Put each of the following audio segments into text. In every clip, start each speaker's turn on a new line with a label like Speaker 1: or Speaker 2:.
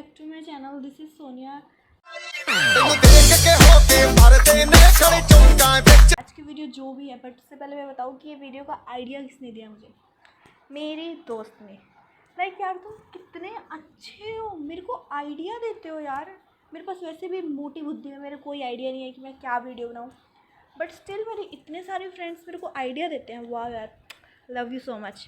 Speaker 1: Back to my channel. This is Sonia. आज की video जो भी है, बट उससे पहले मैं बताऊँ कि ये वीडियो का आइडिया किसने दिया मुझे। मेरी दोस्त ने। लाइक यार तुम कितने अच्छे हो, मेरे को आइडिया देते हो यार। मेरे पास वैसे भी मोटी बुद्धि है, मेरा कोई आइडिया नहीं है कि मैं क्या वीडियो बनाऊँ, बट स्टिल मेरे इतने सारे फ्रेंड्स मेरे को आइडिया देते हैं। वाह यार, लव यू सो मच।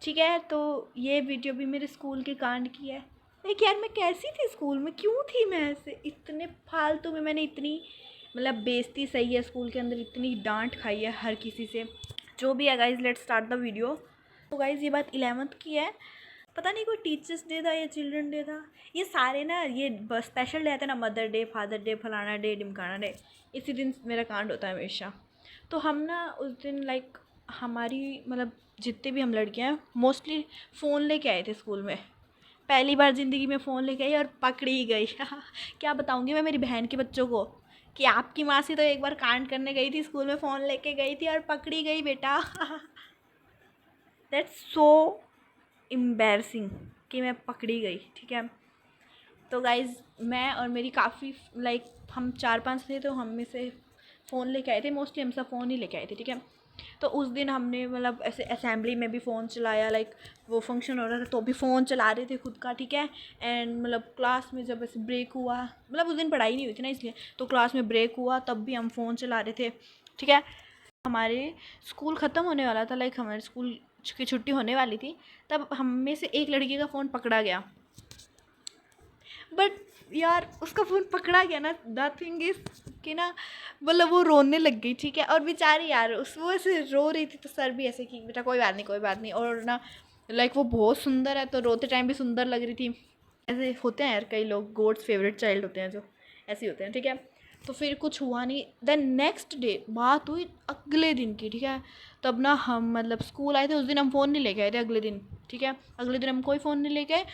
Speaker 1: ठीक है, तो ये वीडियो भी मेरे स्कूल के कांड की है। लाइक यार मैं कैसी थी स्कूल में, क्यों थी मैं ऐसे, इतने फालतू में मैंने इतनी बेइज्जती सही है स्कूल के अंदर, इतनी डांट खाई है हर किसी से। जो भी है guys, let's start the video. तो गाइज़ ये बात 11th की है। पता नहीं कोई टीचर्स डे था या चिल्ड्रन डे था, ये सारे ना ये स्पेशल डे आते हैं ना, मदर डे, फादर डे, फलाना डे, ढिमकाना डे, इसी दिन मेरा कांड होता है हमेशा। तो हम ना उस दिन हमारी जितने भी हम लड़कियाँ हैं मोस्टली फ़ोन लेके आए थे स्कूल में। पहली बार ज़िंदगी में फ़ोन लेके आई और पकड़ी गई। क्या बताऊँगी मैं मेरी बहन के बच्चों को कि आपकी माँ से तो एक बार कांड करने गई थी स्कूल में, फ़ोन लेके गई थी और पकड़ी गई बेटा। दैट्स सो एम्बैरसिंग कि मैं पकड़ी गई। ठीक है, तो गाइज़ मैं और मेरी काफ़ी हम 4-5 थे, तो हम में से फ़ोन लेके आए थे, मोस्टली हम सब फ़ोन ही लेके आए थे। ठीक है, तो उस दिन हमने ऐसे असेंबली में भी फ़ोन चलाया, वो फंक्शन हो रहा था तो भी फ़ोन चला रहे थे खुद का। ठीक है, एंड क्लास में जब ऐसे ब्रेक हुआ, उस दिन पढ़ाई नहीं हुई थी ना, इसलिए तो क्लास में ब्रेक हुआ तब भी हम फ़ोन चला रहे थे। ठीक है, हमारे स्कूल ख़त्म होने वाला था, हमारे स्कूल की छुट्टी होने वाली थी, तब हम में से एक लड़की का फ़ोन पकड़ा गया। बट यार उसका फ़ोन पकड़ा गया ना, द थिंग इज़ कि ना वो रोने लग गई। ठीक है, और बेचारी यार वो ऐसे रो रही थी, तो सर भी ऐसे कि बेटा कोई बात नहीं कोई बात नहीं, और ना वो बहुत सुंदर है तो रोते टाइम भी सुंदर लग रही थी। ऐसे होते हैं यार कई लोग, गॉड्स फेवरेट चाइल्ड होते हैं जो ऐसे होते हैं। ठीक है, तो फिर कुछ हुआ नहीं। देन नेक्स्ट डे बात हुई अगले दिन की। ठीक है, तब ना हम स्कूल आए थे, उस दिन हम फ़ोन नहीं लेके आए थे अगले दिन। ठीक है, अगले दिन हम कोई फ़ोन नहीं लेके आए,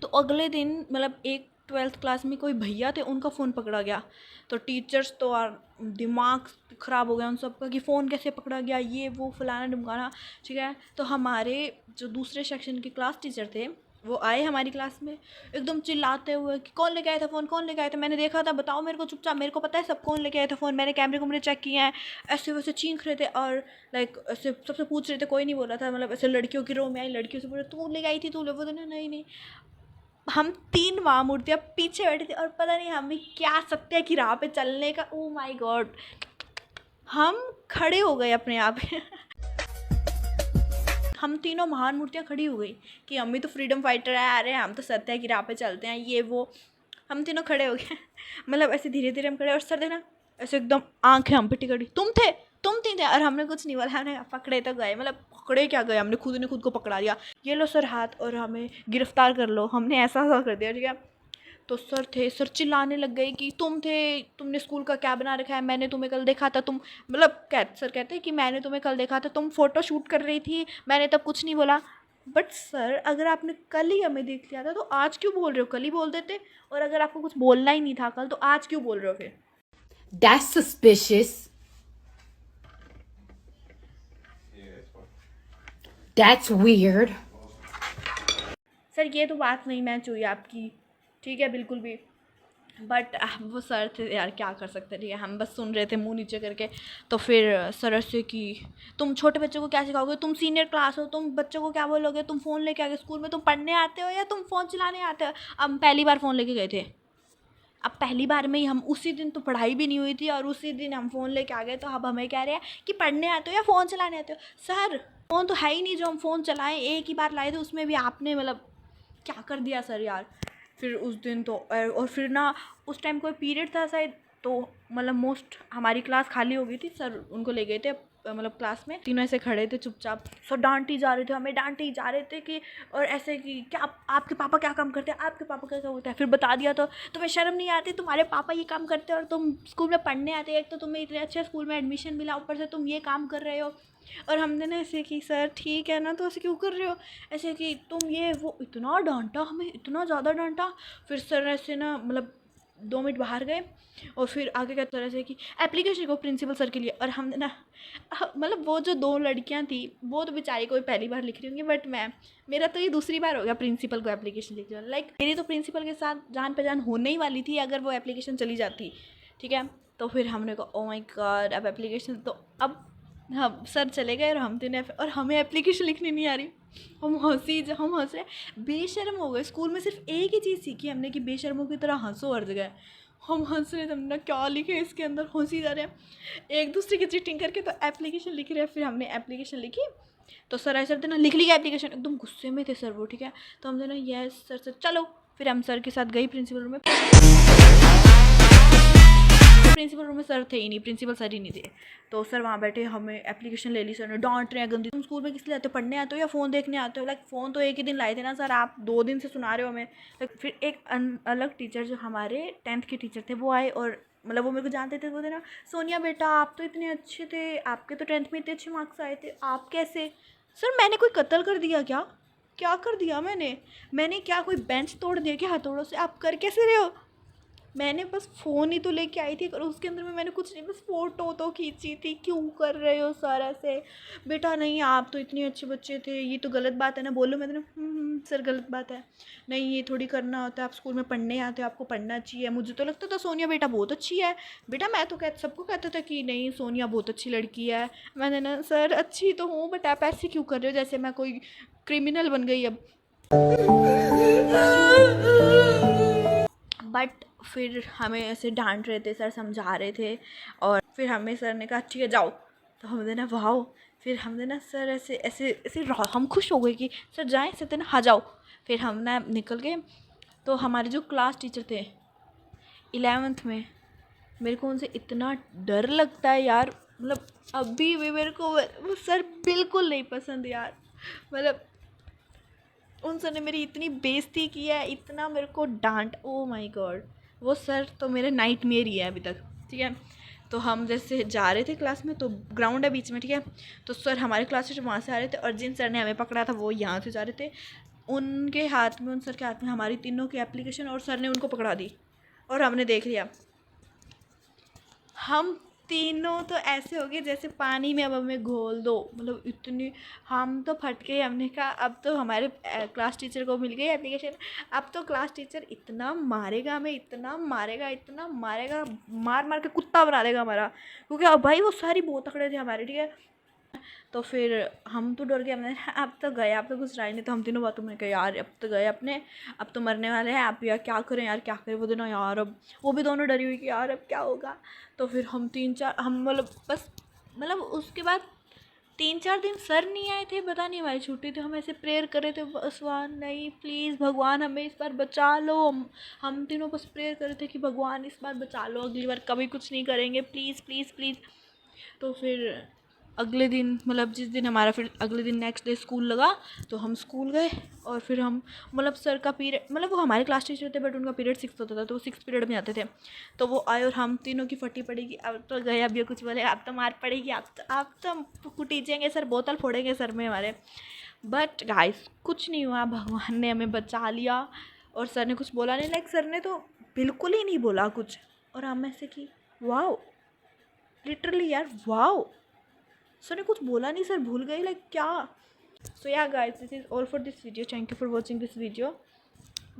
Speaker 1: तो अगले दिन एक 12th क्लास में कोई भैया थे, उनका फ़ोन पकड़ा गया। तो टीचर्स तो दिमाग ख़राब हो गया उन सबका कि फ़ोन कैसे पकड़ा गया, ये वो फलाना ढिमकाना। ठीक है, तो हमारे जो दूसरे सेक्शन के क्लास टीचर थे वो आए हमारी क्लास में एकदम चिल्लाते हुए कि कौन लेके आया था फ़ोन, कौन लेके आया था, मैंने देखा था, बताओ मेरे को चुपचाप, मेरे को पता है सब कौन लेके आया था फ़ोन, मैंने कैमरे चेक किए हैं। ऐसे वैसे चीख रहे थे और ऐसे सबसे पूछ रहे थे, कोई नहीं बोल रहा था। ऐसे लड़कियों की रो में आई, लड़कियों से बोले तू ले आई थी, तू ले, वो नहीं नहीं। हम 3 माँ मूर्तियाँ पीछे बैठी थी और पता नहीं हमें क्या सत्य की राह पे चलने का, ओ माय गॉड, हम खड़े हो गए अपने आप। हम तीनों महान मूर्तियाँ खड़ी हो गई कि हम भी तो फ्रीडम फाइटर है, अरे हम तो सत्य की राह पे चलते हैं, ये वो। हम तीनों खड़े हो गए। ऐसे धीरे धीरे हम खड़े, और सर देखना ऐसे एकदम आंखें हम पे टिकड़ी, तुम थे, और हमने कुछ नहीं बोला, हमने पकड़े तो गए, पकड़े क्या गए, हमने खुद ने खुद को पकड़ा दिया, ये लो सर हाथ और हमें गिरफ्तार कर लो, हमने ऐसा कर दिया। ठीक है, तो सर चिल्लाने लग गए कि तुमने स्कूल का क्या बना रखा है, मैंने तुम्हें कल देखा था, तुम सर कहते हैं कि मैंने तुम्हें कल देखा था, तुम फ़ोटो शूट कर रही थी, मैंने तब कुछ नहीं बोला। बट सर अगर आपने कल ही हमें देख लिया था तो आज क्यों बोल रहे हो, कल ही बोल देते, और अगर आपको कुछ बोलना ही नहीं था कल तो आज क्यों बोल रहे हो फिर।
Speaker 2: That's suspicious. That's weird.
Speaker 1: Sir ये तो बात नहीं मैच हुई आपकी, ठीक है, बिल्कुल भी। बट वो सर थे यार, क्या कर सकते। ठीक है, हम बस सुन रहे थे मुंह नीचे करके। तो फिर सर से कि तुम छोटे बच्चों को क्या सिखाओगे, तुम सीनियर क्लास हो, तुम बच्चों को क्या बोलोगे, तुम फ़ोन लेके आ गए स्कूल में, तुम पढ़ने आते हो या तुम फ़ोन चलाने आते हो। अब पहली बार फ़ोन लेके गए थे, अब पहली बार में ही हम, उसी दिन तो पढ़ाई भी नहीं हुई थी और उसी दिन हम फ़ोन लेके आ गए, तो अब हमें कह रहे हैं कि पढ़ने आते हो या फ़ोन चलाने आते हो। सर फ़ोन तो है ही नहीं जो हम फ़ोन चलाएं, एक ही बार लाए थे, उसमें भी आपने क्या कर दिया सर यार। फिर उस दिन तो और फिर ना उस टाइम कोई पीरियड था शायद, तो मोस्ट हमारी क्लास खाली हो गई थी, सर उनको ले गए थे क्लास में, तीनों ऐसे खड़े थे चुपचाप, सर डांटे जा रहे थे, हमें डांटे ही जा रहे थे कि, और ऐसे कि क्या आपके पापा क्या काम करते हैं, आपके पापा क्या काम करते हैं। फिर बता दिया, तो तुम्हें शर्म नहीं आती, तुम्हारे पापा ये काम करते हैं और तुम स्कूल में पढ़ने आते हैं, एक तो तुम्हें इतने अच्छे स्कूल में एडमिशन मिला, ऊपर से तुम ये काम कर रहे हो। और हमने ना ऐसे कि सर ठीक है ना, तो ऐसे क्यों कर रहे हो, ऐसे कि तुम ये वो, इतना डांटा हमें, इतना ज़्यादा डांटा। फिर सर ऐसे ना 2 मिनट बाहर गए और फिर आगे क्या तरह से कि एप्लीकेशन को प्रिंसिपल सर के लिए। और हमने ना मतलब वो जो 2 लड़कियां थी वो तो बेचारी कोई पहली बार लिख रही होंगी, बट मेरा तो ये दूसरी बार हो गया प्रिंसिपल को एप्लीकेशन लिख रही। लाइक मेरी तो प्रिंसिपल के साथ जान पहचान होने ही वाली थी अगर वो एप्लीकेशन चली जाती, ठीक है। तो फिर हमने कहा ओ माय गॉड, अब एप्लीकेशन तो अब हम सर चले गए और हम तीनों और हमें एप्लीकेशन लिखनी नहीं आ रही। हम हंस रहे, बेशर्म हो गए। स्कूल में सिर्फ एक ही चीज़ सीखी हमने कि बेशर्मों की तरह हंसो हर जगह। हम हंस रहे थे, हमने क्या लिखे इसके अंदर, हंसी जा रहे हैं एक दूसरे की चीटिंग करके। तो एप्लीकेशन लिख रहे हैं, फिर हमने एप्लीकेशन लिखी तो सर ऐसे थे ना, लिख ली एप्लीकेशन। एकदम गुस्से में थे सर वो, ठीक है। तो हम थे ना यस सर सर चलो। फिर हम सर के साथ गई प्रिंसिपल रूम में। प्रिंसिपल रूम में सर थे ही नहीं, प्रिंसिपल सर ही नहीं थे। तो सर वहाँ बैठे, हमें एप्लीकेशन ले ली। सर ने डांट रहे हैं गंदी, तुम स्कूल में किस लिए आते हो, पढ़ने आते हो या फ़ोन देखने आते हो। लाइक फ़ोन तो एक ही दिन लाए थे ना सर, आप 2 दिन से सुना रहे हो हमें। फिर एक अलग टीचर जो हमारे 10th के टीचर थे वो आए और मतलब वो मेरे को जानते थे। वो थे ना, सोनिया बेटा आप तो इतने अच्छे थे, आपके तो 10th में इतने अच्छे मार्क्स आए थे, आप कैसे। सर मैंने कोई कत्ल कर दिया क्या, क्या कर दिया मैंने क्या कोई बेंच तोड़ दिया क्या हथौड़ों से, आप कर कैसे रहे हो। मैंने बस फ़ोन ही तो लेके आई थी और उसके अंदर में मैंने कुछ नहीं, बस फ़ोटो तो खींची थी। क्यों कर रहे हो सर ऐसे। बेटा नहीं आप तो इतने अच्छे बच्चे थे, ये तो गलत बात है ना। बोलो मैं तो सर गलत बात है, नहीं ये थोड़ी करना होता है, आप स्कूल में पढ़ने आते हो, आपको पढ़ना चाहिए। मुझे तो लगता था सोनिया बेटा बहुत अच्छी है। बेटा मैं तो सबको कहता था कि नहीं सोनिया बहुत अच्छी लड़की है। मैंने ना सर अच्छी तो हूँ बट आप ऐसे क्यों कर रहे हो जैसे मैं कोई क्रिमिनल बन गई अब। बट फिर हमें ऐसे डांट रहे थे सर, समझा रहे थे। और फिर हमें सर ने कहा ठीक है जाओ। तो हमने ना वाओ, फिर हमने ना सर ऐसे ऐसे ऐसे हम खुश हो गए कि सर जाएँ, सर थे ना हाँ जाओ। फिर हम ना निकल गए। तो हमारे जो क्लास टीचर थे 11th में, मेरे को उनसे इतना डर लगता है यार। मतलब अभी भी मेरे को वो सर बिल्कुल नहीं पसंद यार। मतलब उन सर ने मेरी इतनी बेइज्जती की है, इतना मेरे को डांट, ओ माय गॉड। वो सर तो मेरे नाइटमेयर ही है अभी तक, ठीक है। तो हम जैसे जा रहे थे क्लास में, तो ग्राउंड है बीच में, ठीक है। तो सर हमारे क्लास से वहाँ से आ रहे थे और जिन सर ने हमें पकड़ा था वो यहाँ से जा रहे थे। उनके हाथ में, उन सर के हाथ में हमारी तीनों की एप्लीकेशन, और सर ने उनको पकड़ा दी और हमने देख लिया। हम तीनों तो ऐसे हो गए जैसे पानी में अब हमें घोल दो। मतलब इतनी हम तो फट गए। हमने कहा अब तो हमारे क्लास टीचर को मिल गई एप्लीकेशन, अब तो क्लास टीचर इतना मारेगा हमें, इतना मारेगा, मार मार के कुत्ता बना देगा हमारा। क्योंकि अब भाई वो सारी बहुत तकड़े थे हमारे, ठीक है। तो फिर हम तो डर गए। हमने अब तो गए, अब तो कुछ रहा ही नहीं। तो हम तीनों बातों में कहा यार अब तो गए अपने, अब तो मरने वाले हैं, आप यार क्या करें यार, क्या करें। वो दिन यार अब वो भी दोनों डरी हुई कि यार अब क्या होगा। तो फिर हम 3-4 हम मतलब उसके बाद 3-4 दिन सर नहीं आए थे, पता नहीं हमारी छुट्टी थी। हम ऐसे प्रेयर कर रहे थे भगवान नहीं प्लीज़ भगवान हमें इस बार बचा लो। हम तीनों बस प्रेयर कर रहे थे कि भगवान इस बार बचा लो, अगली बार कभी कुछ नहीं करेंगे, प्लीज़ प्लीज़ प्लीज़। तो फिर अगले दिन मतलब जिस दिन हमारा फिर अगले दिन नेक्स्ट डे स्कूल लगा, तो हम स्कूल गए। और फिर हम मतलब सर का पीरियड, मतलब वो हमारे क्लास टीचर थे बट उनका पीरियड 6 होता था, तो वो 6 पीरियड में आते थे। तो वो आए और हम तीनों की फटी पड़ेगी, अब तो गए, अब ये कुछ बोले आप तो मार पड़ेगी, आप तो कुटीचेंगे सर, बोतल फोड़ेंगे सर में हमारे। बट गाइस कुछ नहीं हुआ, भगवान ने हमें बचा लिया और सर ने कुछ बोला नहीं। लाइक सर ने तो बिल्कुल ही नहीं बोला कुछ। और हम ऐसे कि वाओ, लिटरली यार वाओ, सर ने कुछ बोला नहीं, सर भूल गए लाइक क्या। So yeah guys, this is all for this video. Thank you for watching this video.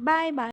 Speaker 1: Bye bye.